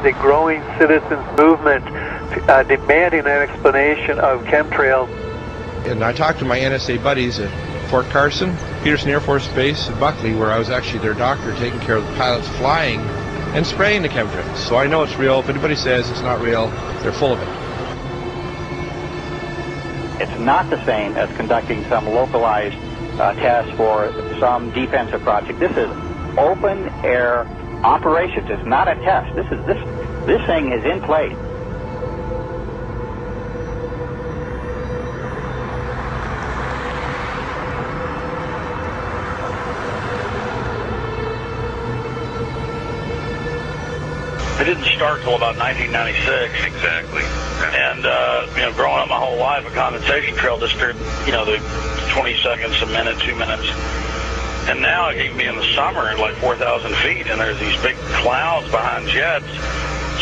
a growing citizens movement demanding an explanation of chemtrails. And I talked to my NSA buddies at Fort Carson, Peterson Air Force Base, and Buckley, where I was actually their doctor taking care of the pilots flying and spraying the chemtrails. So I know it's real. If anybody says it's not real, they're full of it. It's not the same as conducting some localized test for some defensive project. This is open air operations. It's not a test. This thing is in place. It didn't start till about 1996. Exactly. And, growing up my whole life, a condensation trail just did, the 20 seconds, a minute, 2 minutes. And now it can be in the summer at like 4,000 feet, and there's these big clouds behind jets.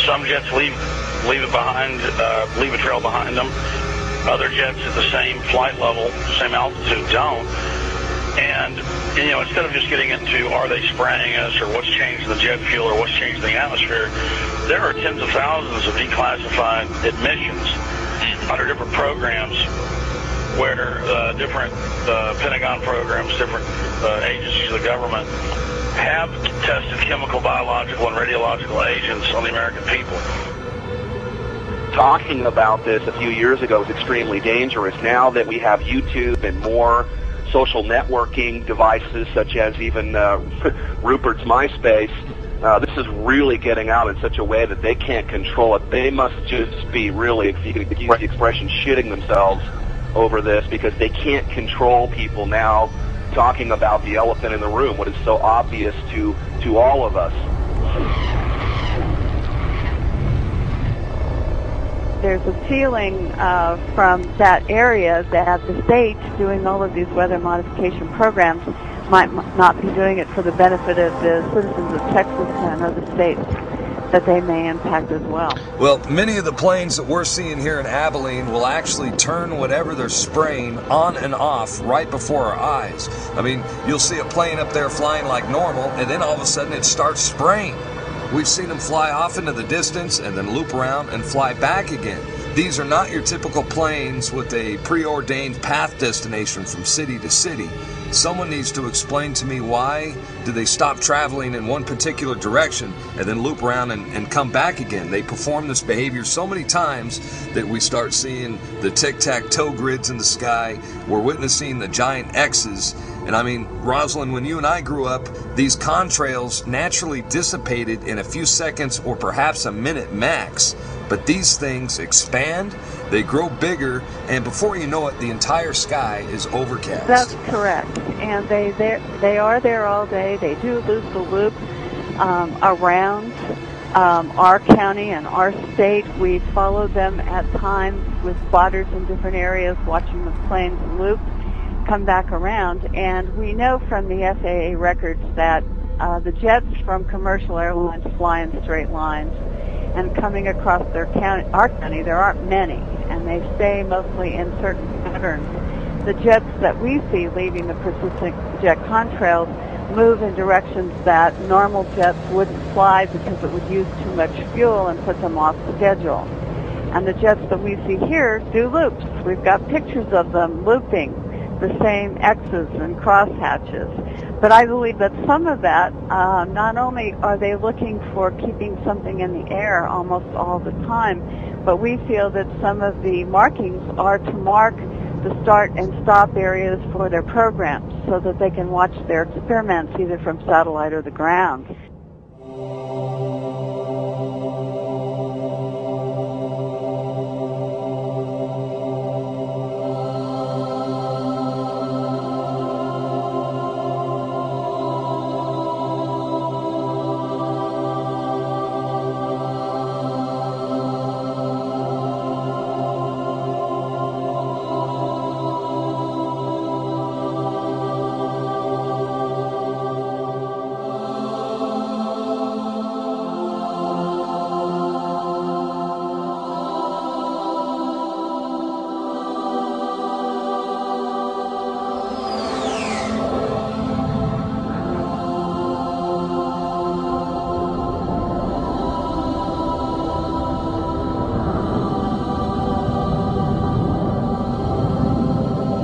Some jets leave it behind, leave a trail behind them. Other jets at the same flight level, same altitude don't. And, instead of just getting into are they spraying us or what's changed in the jet fuel or what's changed in the atmosphere, there are tens of thousands of declassified admissions under different programs where different Pentagon programs, different agencies of the government have tested chemical, biological, and radiological agents on the American people. Talking about this a few years ago was extremely dangerous. Now that we have YouTube and more social networking devices, such as even Rupert's MySpace, this is really getting out in such a way that they can't control it. They must just be really, if you could use the expression, shitting themselves over this, because they can't control people now talking about the elephant in the room, what is so obvious to all of us. There's a feeling from that area that the state doing all of these weather modification programs might not be doing it for the benefit of the citizens of Texas and other states that they may impact as well. Well, many of the planes that we're seeing here in Abilene will actually turn whatever they're spraying on and off right before our eyes. I mean, you'll see a plane up there flying like normal, and then all of a sudden it starts spraying. We've seen them fly off into the distance and then loop around and fly back again. These are not your typical planes with a preordained path destination from city to city. Someone needs to explain to me why do they stop traveling in one particular direction and then loop around and come back again. They perform this behavior so many times that we start seeing the tic-tac-toe grids in the sky. We're witnessing the giant X's. And I mean, Rosalind, when you and I grew up, these contrails naturally dissipated in a few seconds or perhaps a minute max. But these things expand, they grow bigger, and before you know it, the entire sky is overcast. That's correct. And they are there all day. They do loop the loop around our county and our state. We follow them at times with spotters in different areas, watching the planes loop, come back around. And we know from the FAA records that the jets from commercial airlines fly in straight lines. And coming across our county, there aren't many, and they stay mostly in certain patterns. The jets that we see leaving the persistent jet contrails move in directions that normal jets wouldn't fly because it would use too much fuel and put them off schedule. And the jets that we see here do loops. We've got pictures of them looping the same X's and crosshatches. But I believe that some of that, not only are they looking for keeping something in the air almost all the time, but we feel that some of the markings are to mark the start and stop areas for their programs so that they can watch their experiments either from satellite or the ground.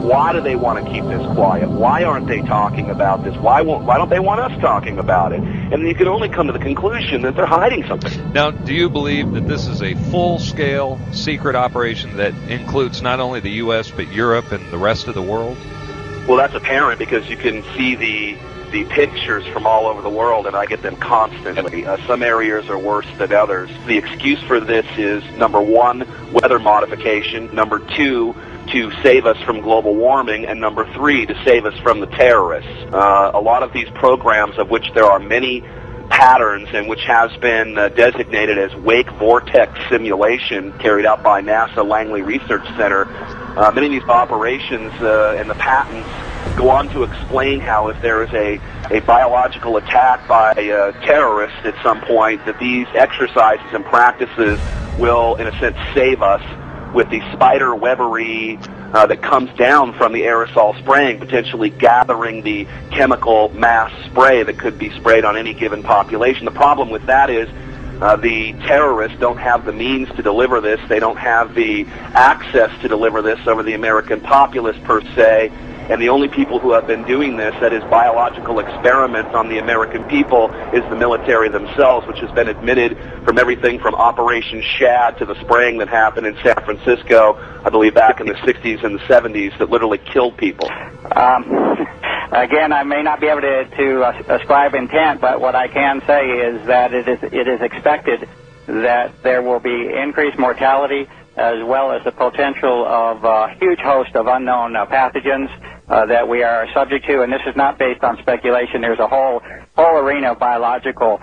Why do they want to keep this quiet? Why aren't they talking about this? Why don't they want us talking about it? And you can only come to the conclusion that they're hiding something. Now, do you believe that this is a full-scale secret operation that includes not only the U.S. but Europe and the rest of the world? Well, that's apparent because you can see the pictures from all over the world, and I get them constantly. Some areas are worse than others. The excuse for this is, number one, weather modification, number two, to save us from global warming, and number three, to save us from the terrorists. A lot of these programs, of which there are many patterns and which has been designated as wake vortex simulation carried out by NASA Langley Research Center, many of these operations and the patents go on to explain how if there is a biological attack by terrorists at some point, that these exercises and practices will, in a sense, save us with the spider webbery that comes down from the aerosol spraying, potentially gathering the chemical mass spray that could be sprayed on any given population. The problem with that is the terrorists don't have the means to deliver this. They don't have the access to deliver this over the American populace per se. And the only people who have been doing this, that is biological experiments on the American people, is the military themselves, which has been admitted from everything from Operation Shad to the spraying that happened in San Francisco, I believe back in the 60s and the 70s, that literally killed people. Again, I may not be able to ascribe intent, but what I can say is that it is expected that there will be increased mortality as well as the potential of a huge host of unknown pathogens that we are subject to, and this is not based on speculation. There's a whole arena of biological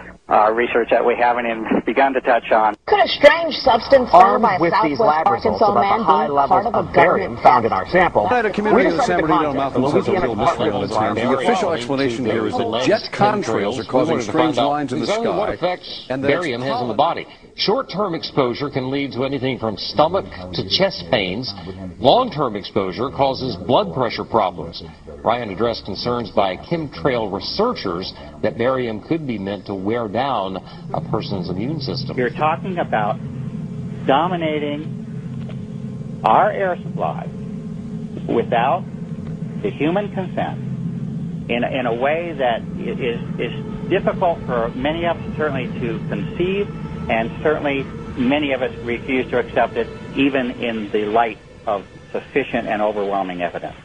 research that we haven't even begun to touch on. Could a strange substance found by a Southwest Arkansas man be part of a government found in our sample? At a community in the San Bernardino Mountains has a real mystery on its hands. The official explanation here is that jet contrails are causing strange lines in the sky. What effects barium has on the body. Short-term exposure can lead to anything from stomach to chest pains. Long-term exposure causes blood pressure problems. Ryan addressed concerns by chemtrail researchers that barium could be meant to wear down a person's immune system. You're talking about dominating our air supply without the human consent in a way that is difficult for many of us certainly to conceive, and certainly many of us refuse to accept it even in the light of sufficient and overwhelming evidence.